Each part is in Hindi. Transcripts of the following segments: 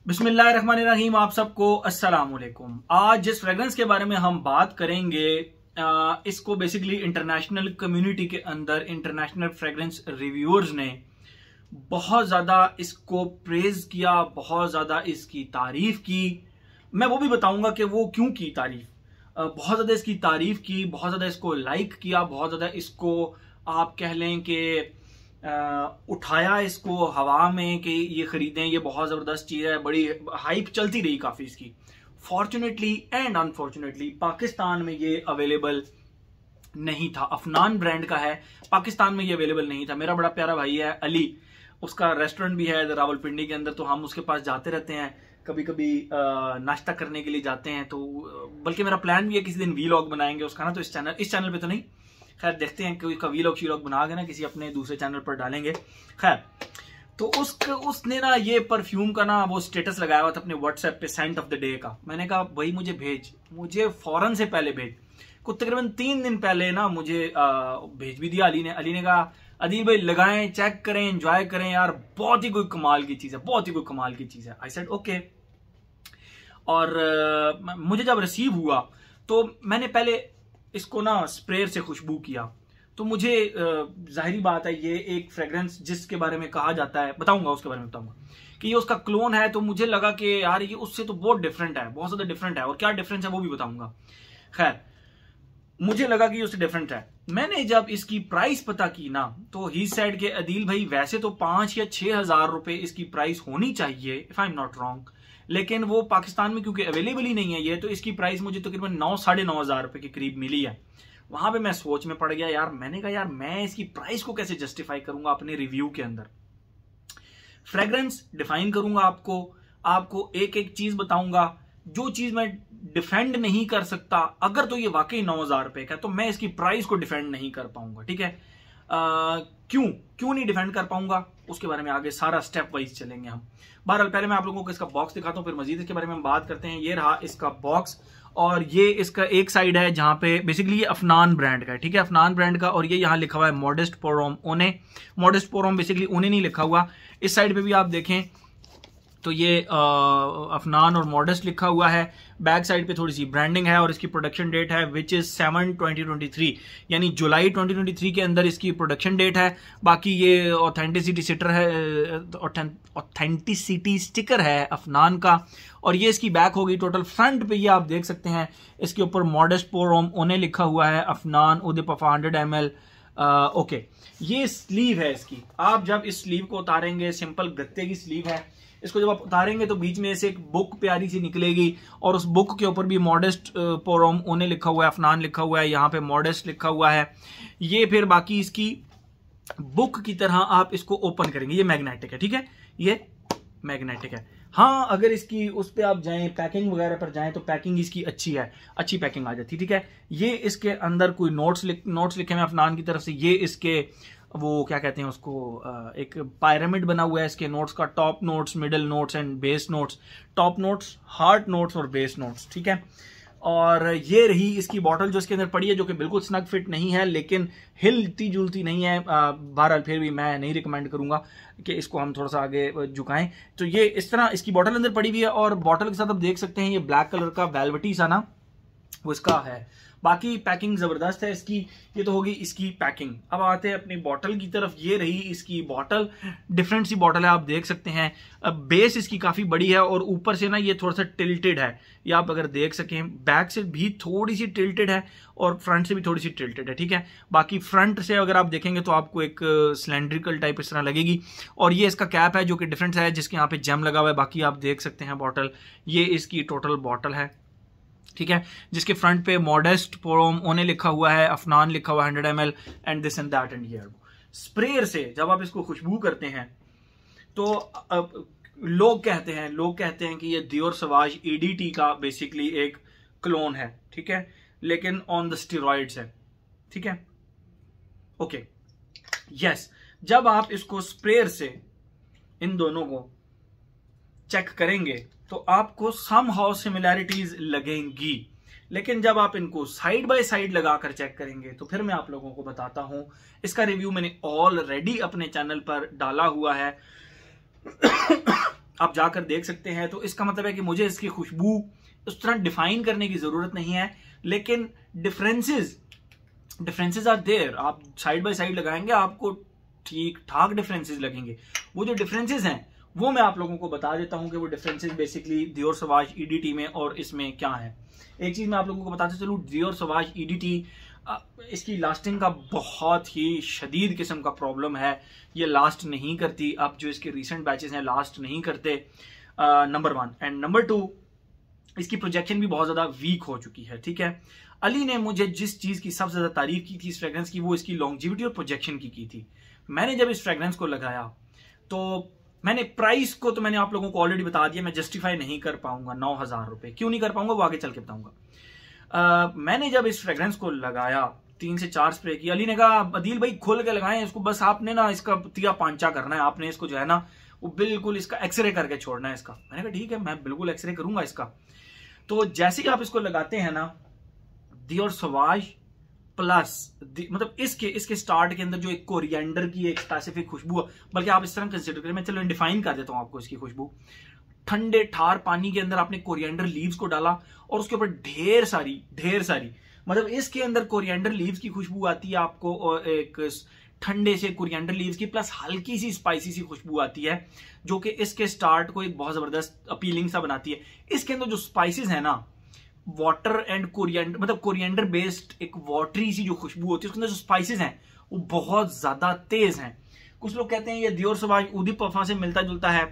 बिस्मिल्लाहिर्रहमानिर्रहीम। आप सबको अस्सलाम वालेकुम। आज जिस फ्रेग्रेंस के बारे में हम बात करेंगे इसको बेसिकली इंटरनेशनल कम्युनिटी के अंदर इंटरनेशनल फ्रेग्रेंस रिव्यूअर्स ने बहुत ज़्यादा इसको प्रेज किया, बहुत ज़्यादा इसकी तारीफ की। मैं वो भी बताऊंगा कि वो क्यों की तारीफ। बहुत ज़्यादा इसकी तारीफ की, बहुत ज़्यादा इसको लाइक किया, बहुत ज़्यादा इसको आप कह लें कि उठाया इसको हवा में कि ये खरीदें, ये बहुत ज़बरदस्त चीज़ है। बड़ी हाइप चलती रही काफ़ी इसकी। फॉर्चुनेटली एंड अनफॉर्चुनेटली पाकिस्तान में ये अवेलेबल नहीं था। अफनान ब्रांड का है, पाकिस्तान में ये अवेलेबल नहीं था। मेरा बड़ा प्यारा भाई है अली, उसका रेस्टोरेंट भी है रावलपिंडी के अंदर, तो हम उसके पास जाते रहते हैं, कभी कभी नाश्ता करने के लिए जाते हैं। तो बल्कि मेरा प्लान भी है किसी दिन वीलॉग बनाएंगे उसका ना, तो इस चैनल पे तो नहीं, खैर देखते हैं कि उसका वीलॉग शीलॉग बना के ना किसी अपने दूसरे चैनल पर डालेंगे। खैर तो उसने ना ये परफ्यूम का ना वो स्टेटस लगाया हुआ था अपने व्हाट्सएप पे, सेंट ऑफ द डे का। मैंने कहा भाई मुझे भेज, मुझे फौरन से पहले भेज। कुछ तकरीबन 3 दिन पहले ना मुझे भेज भी दिया अली ने कहा अदील भाई लगाएं, चेक करें, एंजॉय करें यार, बहुत ही कोई कमाल की चीज है, बहुत ही कोई कमाल की चीज है। I said okay. और मुझे जब रिसीव हुआ तो मैंने पहले इसको ना स्प्रेयर से खुशबू किया, तो मुझे जाहिरी बात है ये एक फ्रेग्रेंस जिसके बारे में कहा जाता है, बताऊंगा उसके बारे में बताऊंगा कि ये उसका क्लोन है। तो मुझे लगा कि यार ये उससे तो बहुत डिफरेंट है, बहुत ज्यादा डिफरेंट है, और क्या डिफरेंस है वो भी बताऊंगा। खैर मुझे लगा कि उससे डिफरेंट है। मैंने जब इसकी प्राइस पता की ना, तो ही सेड के अदील भाई वैसे तो 5 या 6 हजार रुपए इसकी प्राइस होनी चाहिए if I am not wrong, लेकिन वो पाकिस्तान में क्योंकि अवेलेबल ही नहीं है ये, तो इसकी प्राइस मुझे तकरीबन 9 साढ़े 9 हजार रुपए के करीब मिली है। वहां पे मैं सोच में पड़ गया यार, मैंने कहा यार मैं इसकी प्राइस को कैसे जस्टिफाई करूंगा अपने रिव्यू के अंदर। फ्रेग्रेंस डिफाइन करूंगा आपको एक एक चीज बताऊंगा। जो चीज मैं डिफेंड नहीं कर सकता, अगर तो ये वाकई 9,000 रुपए का, तो मैं इसकी प्राइस को डिफेंड नहीं कर पाऊंगा। ठीक है, क्यों नहीं डिफेंड कर पाऊंगा उसके बारे में आगे सारा स्टेप वाइज चलेंगे हम। बहरहाल पहले मैं आप लोगों को इसका बॉक्स दिखाता हूं, फिर मजीद इसके बारे में हम बात करते हैं। ये रहा इसका बॉक्स, और ये इसका एक साइड है जहां पे बेसिकली ये अफनान ब्रांड का है। ठीक है, अफनान ब्रांड का, और ये यहां लिखा हुआ है मॉडेस्ट पोरोम ओने। मॉडेस्ट पोरोम बेसिकली ओने नहीं लिखा हुआ। इस साइड पे भी आप देखें तो ये अफनान और मॉडेस्ट लिखा हुआ है। बैक साइड पे थोड़ी सी ब्रांडिंग है, और इसकी प्रोडक्शन डेट है विच इज 7/2023, यानी जुलाई 2023 के अंदर इसकी प्रोडक्शन डेट है। बाकी ये ऑथेंटिसिटी स्टिकर है अफनान का, और ये इसकी बैक होगी। टोटल फ्रंट पे ये आप देख सकते हैं, इसके ऊपर मॉडेस्ट पोरोम ओने लिखा हुआ है, अफनान उदयपफा 100 ml। ओके, ये स्लीव है इसकी। आप जब इस स्लीव को उतारेंगे, सिंपल गत्ते की स्लीव है, इसको जब आप उतारेंगे तो बीच में से एक बुक प्यारी सी निकलेगी, और उस बुक के ऊपर भी मॉडेस्ट पोरोम ओने लिखा हुआ है, अफनान लिखा हुआ है, यहाँ पे मॉडेस्ट लिखा हुआ है। ये फिर बाकी इसकी बुक की तरह आप इसको ओपन करेंगे, ये मैग्नेटिक है। ठीक है, ये मैग्नेटिक है। हाँ, अगर इसकी उस पर आप जाएं, पैकिंग वगैरह पर जाएं, तो पैकिंग इसकी अच्छी है, अच्छी पैकिंग आ जाती है। ठीक है, ये इसके अंदर कोई नोट्स लिखे हैं अफनान की तरफ से। ये इसके वो क्या कहते हैं उसको, एक पायरामिड बना हुआ है इसके नोट्स का, top notes, middle notes and base notes. Top notes, heart notes और बेस नोट्स। ठीक है, और ये रही इसकी बॉटल जो इसके अंदर पड़ी है, जो कि बिल्कुल स्नग फिट नहीं है, लेकिन हिलती जुलती नहीं है। बहरहाल फिर भी मैं नहीं रिकमेंड करूंगा कि इसको हम थोड़ा सा आगे झुकाएं। तो ये इस तरह इसकी बॉटल अंदर पड़ी हुई है, और बॉटल के साथ आप देख सकते हैं ये ब्लैक कलर का वेलवेटी सा ना वो इसका है। बाकी पैकिंग जबरदस्त है इसकी। ये तो होगी इसकी पैकिंग। अब आते हैं अपनी बॉटल की तरफ। ये रही इसकी बॉटल, डिफरेंट सी बॉटल है, आप देख सकते हैं। अब बेस इसकी काफी बड़ी है, और ऊपर से ना ये थोड़ा सा टिल्टेड है, ये आप अगर देख सकें। बैक से भी थोड़ी सी टिल्टेड है, और फ्रंट से भी थोड़ी सी टिल्टेड है। ठीक है, बाकी फ्रंट से अगर आप देखेंगे तो आपको एक सिलेंड्रिकल टाइप इस तरह लगेगी। और ये इसका कैप है जो कि डिफरेंट है, जिसके यहाँ पे जेम लगा हुआ है। बाकी आप देख सकते हैं बॉटल, ये इसकी टोटल बॉटल है। ठीक है, जिसके फ्रंट पे मॉडेस्ट पोरोम ओने लिखा हुआ है, अफनान लिखा हुआ है 100 ml and this and that and here. Sprayer से जब आप इसको खुशबू करते हैं तो लोग कहते हैं कि ये दियोर सवाज ईडीटी का बेसिकली एक क्लोन है। ठीक है, लेकिन ऑन द स्टेरॉइड्स है। ठीक है, ओके, यस। जब आप इसको स्प्रेयर से इन दोनों को चेक करेंगे तो आपको सम हाउ सिमिलैरिटीज लगेंगी, लेकिन जब आप इनको साइड बाय साइड लगाकर चेक करेंगे तो फिर मैं आप लोगों को बताता हूं। इसका रिव्यू मैंने ऑलरेडी अपने चैनल पर डाला हुआ है। आप जाकर देख सकते हैं। तो इसका मतलब है कि मुझे इसकी खुशबू उस तरह डिफाइन करने की जरूरत नहीं है, लेकिन डिफरेंसेस आर देयर। आप साइड बाय साइड लगाएंगे, आपको ठीक ठाक डिफरेंसेस लगेंगे। वो जो डिफरेंसेस हैं वो मैं आप लोगों को बता देता हूं कि वो डिफरेंसेस बेसिकली दियोर सवाज ईडीटी में और इसमें क्या है। एक चीज मैं आप लोगों को बताते चलूं, दियोर सवाज ईडीटी इसकी लास्टिंग का बहुत ही शदीद किस्म का प्रॉब्लम है, ये लास्ट नहीं करती। अब जो इसके रिसेंट बैचेस हैं लास्ट नहीं करते, नंबर 1। एंड नंबर 2, इसकी प्रोजेक्शन भी बहुत ज्यादा वीक हो चुकी है। ठीक है, अली ने मुझे जिस चीज की सबसे ज्यादा तारीफ की थी इस फ्रेग्रेंस की, वो इसकी लॉन्जिविटी और प्रोजेक्शन की थी। मैंने जब इस फ्रेग्रेंस को लगाया तो मैंने प्राइस को तो मैंने आप लोगों को ऑलरेडी बता दिया, मैं जस्टिफाई नहीं कर पाऊंगा 9,000 रुपए। क्यों नहीं कर पाऊंगा वो आगे चल के बताऊंगा। मैंने जब इस फ्रेग्रेंस को लगाया, 3 से 4 स्प्रे की, अली ने कहा अदील भाई खोल के लगाएं इसको, बस आपने ना इसका तिया पांचा करना है, आपने इसको जो है ना वो बिल्कुल इसका एक्सरे करके छोड़ना है इसका। मैंने कहा ठीक है, मैं बिल्कुल एक्सरे करूंगा इसका। तो जैसे ही आप इसको लगाते हैं ना, दियोर सवाज प्लस मतलब इसके स्टार्ट के अंदर जो एक कोरिएंडर की एक स्पेसिफिक खुशबू है, बल्कि आप इस तरह कंसिडर करें, मैं चलो डिफाइन कर देता हूं आपको इसकी खुशबू। ठंडे ठार पानी के अंदर आपने कोरिएंडर लीव्स को डाला और उसके ऊपर ढेर सारी मतलब इसके अंदर कोरिएंडर लीव्स की खुशबू आती है आपको, और एक ठंडे से कोरिएंडर लीव्स की प्लस हल्की सी स्पाइसी सी खुशबू आती है, जो कि इसके स्टार्ट को एक बहुत जबरदस्त अपीलिंग सा बनाती है। इसके अंदर जो स्पाइसेस है ना, वाटर एंड कोरिएंडर, मतलब कोरिएंडर बेस्ड एक वाटरी सी जो खुशबू होती है, उसके अंदर जो स्पाइसेस हैं वो बहुत ज्यादा तेज हैं। कुछ लोग कहते हैं ये दियोर सवाज ऊदी पफा से मिलता जुलता है,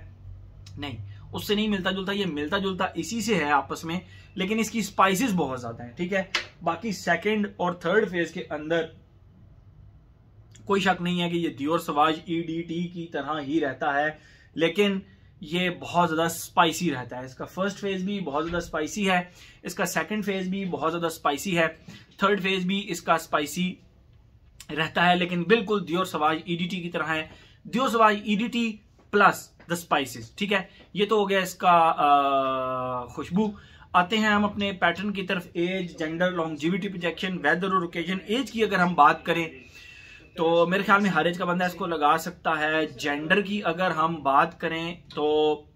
नहीं, उससे नहीं मिलता जुलता, ये मिलता जुलता इसी से है आपस में, लेकिन इसकी स्पाइसेस बहुत ज्यादा हैं। ठीक है, बाकी सेकंड और थर्ड फेज के अंदर कोई शक नहीं है कि ये दियोर सवाज ईडीटी की तरह ही रहता है, लेकिन ये बहुत ज्यादा स्पाइसी रहता है। इसका फर्स्ट फेज भी बहुत ज्यादा स्पाइसी है, इसका सेकंड फेज भी बहुत ज्यादा स्पाइसी है, थर्ड फेज भी इसका स्पाइसी रहता है, लेकिन बिल्कुल दियोर सवाज ईडीटी की तरह है। Dior सवाज EDT plus the spices. ठीक है, ये तो हो गया इसका खुशबू। आते हैं हम अपने पैटर्न की तरफ। Age, gender, longevity, projection, weather और ओकेजन। एज की अगर हम बात करें तो मेरे ख्याल में हर एज का बंदा इसको लगा सकता है। जेंडर की अगर हम बात करें तो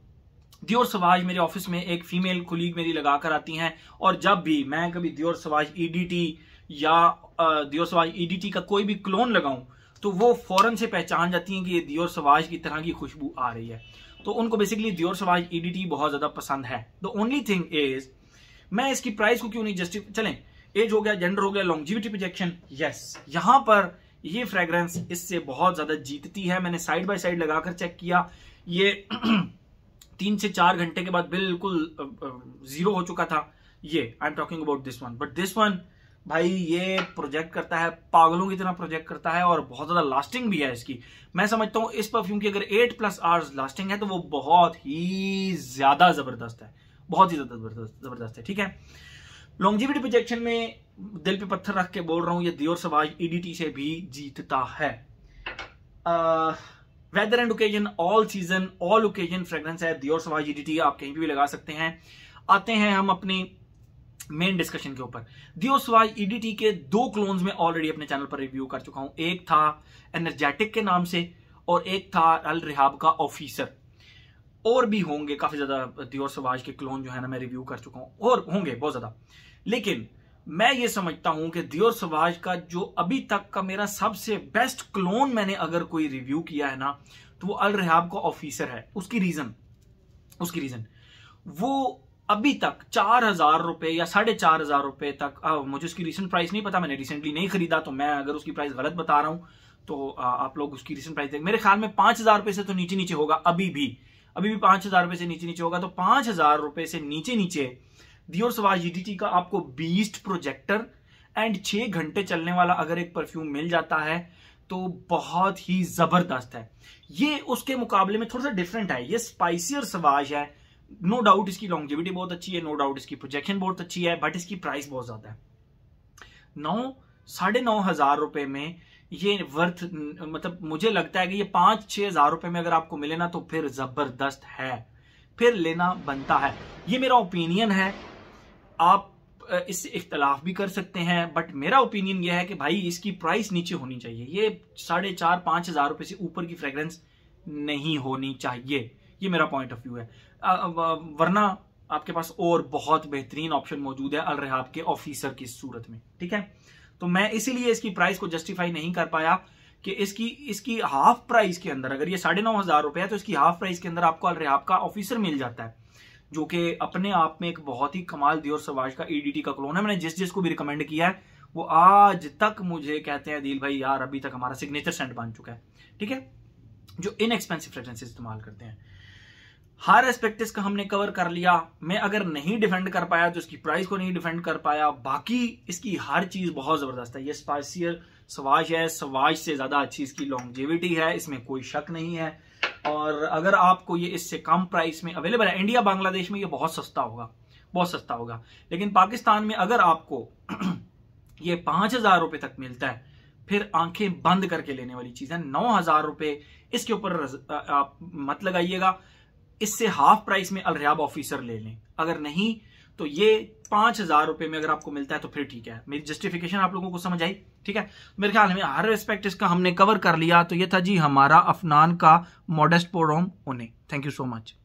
दियोर सवाज मेरे ऑफिस में एक फीमेल कुलीग मेरी लगा कर आती हैं, और जब भी मैं कभी दियोर सवाज ईडीटी या दियोर सवाज ईडीटी का कोई भी क्लोन लगाऊं तो वो फौरन से पहचान जाती हैं कि ये दियोर सवाज की तरह की खुशबू आ रही है। तो उनको बेसिकली दियोर सवाज ईडीटी बहुत ज्यादा पसंद है। द ओनली थिंग इज, मैं इसकी प्राइस को क्यों नहीं जस्टिफाई, चलें एज हो गया, जेंडर हो गया, लॉन्जिविटी, प्रोजेक्शन, यस, यहां पर ये फ्रेग्रेंस इससे बहुत ज्यादा जीतती है। मैंने साइड बाय साइड लगाकर चेक किया, ये 3 से 4 घंटे के बाद बिल्कुल जीरो हो चुका था। ये I am talking about this one, but this one भाई ये प्रोजेक्ट करता है, पागलों की तरह प्रोजेक्ट करता है, और बहुत ज्यादा लास्टिंग भी है इसकी। मैं समझता हूं इस परफ्यूम की अगर 8+ आवर्स लास्टिंग है तो वो बहुत ही ज्यादा जबरदस्त है, बहुत ही ज्यादा जबरदस्त है। ठीक है, लॉन्जिविटी, प्रोजेक्शन में दिल पे पत्थर रख के बोल रहा हूं, ये दियोर सवाज ईडीटी से भी जीतता है। Weather and occasion, all season all occasion fragrance है दियोर सवाज ईडीटी, आप कहीं भी लगा सकते हैं। आते हैं हम अपनी मेन डिस्कशन के ऊपर। दियोर सवाज ईडीटी के 2 क्लोन्स में ऑलरेडी अपने चैनल पर रिव्यू कर चुका हूं। एक था एनर्जेटिक के नाम से और एक था अल रिहाब का ऑफिसर। और भी होंगे काफी ज्यादा दियोर सवाज के क्लोन जो है ना मैं रिव्यू कर चुका हूं, और होंगे बहुत ज्यादा, लेकिन मैं ये समझता हूं कि दियोर सवाज का जो अभी तक का मेरा सबसे बेस्ट क्लोन मैंने अगर कोई रिव्यू किया है ना तो वो अल रिहाब का ऑफिसर है। उसकी रीजन वो अभी तक 4,000 रुपए या 4,500 रुपए तक, मुझे उसकी रिसेंट प्राइस नहीं पता, मैंने रिसेंटली नहीं खरीदा, तो मैं अगर उसकी प्राइस गलत बता रहा हूं तो आप लोग उसकी रिसेंट प्राइस देख, मेरे ख्याल में 5,000 रुपए से तो नीचे होगा, अभी भी 5,000 रुपए से नीचे होगा। तो 5,000 रुपए से नीचे दियोर सवाज ईडीटी का आपको बीस्ट प्रोजेक्टर एंड 6 घंटे चलने वाला अगर एक परफ्यूम मिल जाता है तो बहुत ही जबरदस्त है। ये उसके मुकाबले में थोड़ा सा डिफरेंट है, ये स्पाइसियर सवाज है, नो डाउट इसकी लॉन्जिविटी बहुत अच्छी है, नो डाउट इसकी प्रोजेक्शन बहुत अच्छी है, बट इसकी प्राइस बहुत ज्यादा है। 9,500 रुपए में ये वर्थ, मतलब मुझे लगता है कि ये 5-6 हजार रुपए में अगर आपको मिले ना तो फिर जबरदस्त है, फिर लेना बनता है। ये मेरा ओपिनियन है, आप इससे इख्तलाफ भी कर सकते हैं, बट मेरा ओपिनियन यह है कि भाई इसकी प्राइस नीचे होनी चाहिए, ये 4,500-5,000 रुपए से ऊपर की फ्रेग्रेंस नहीं होनी चाहिए। ये मेरा पॉइंट ऑफ व्यू है। वरना आपके पास और बहुत बेहतरीन ऑप्शन मौजूद है अल रहाब के ऑफिसर की सूरत में, ठीक है। तो मैं इसीलिए इसकी प्राइस को जस्टिफाई नहीं कर पाया कि इसकी हाफ प्राइस के अंदर, अगर ये 9,500 रुपए है तो इसकी हाफ प्राइस के अंदर आपको अल रहाब का ऑफिसर मिल जाता है, जो कि अपने आप में एक बहुत ही कमाल दियोर सवाज का ईडीटी का क्लोन है। मैंने जिस को भी रिकमेंड किया है वो आज तक मुझे कहते हैं दिल भाई यार अभी तक हमारा सिग्नेचर सेंट बन चुका है, ठीक है, जो इनएक्सपेंसिव फ्रेग्रेंस इस्तेमाल करते हैं। हर एस्पेक्ट इसका हमने कवर कर लिया। मैं अगर नहीं डिफेंड कर पाया तो इसकी प्राइस को नहीं डिफेंड कर पाया, बाकी इसकी हर चीज बहुत जबरदस्त है। ये स्पाइसियर सवाज है, सवाज से ज्यादा अच्छी इसकी लॉन्जेविटी है, इसमें कोई शक नहीं है। और अगर आपको ये इससे कम प्राइस में अवेलेबल है, इंडिया बांग्लादेश में ये बहुत सस्ता होगा, बहुत सस्ता होगा, लेकिन पाकिस्तान में अगर आपको ये 5,000 रुपए तक मिलता है फिर आंखें बंद करके लेने वाली चीज है। 9,000 रुपए इसके ऊपर आप मत लगाइएगा, इससे हाफ प्राइस में अल रहाब ऑफिसर ले लें। अगर नहीं तो ये 5,000 रुपए में अगर आपको मिलता है तो फिर ठीक है। मेरी जस्टिफिकेशन आप लोगों को समझ आई, ठीक है। मेरे ख्याल में हर एस्पेक्ट इसका हमने कवर कर लिया। तो ये था जी हमारा अफनान का modest pour homme une. Thank you so much.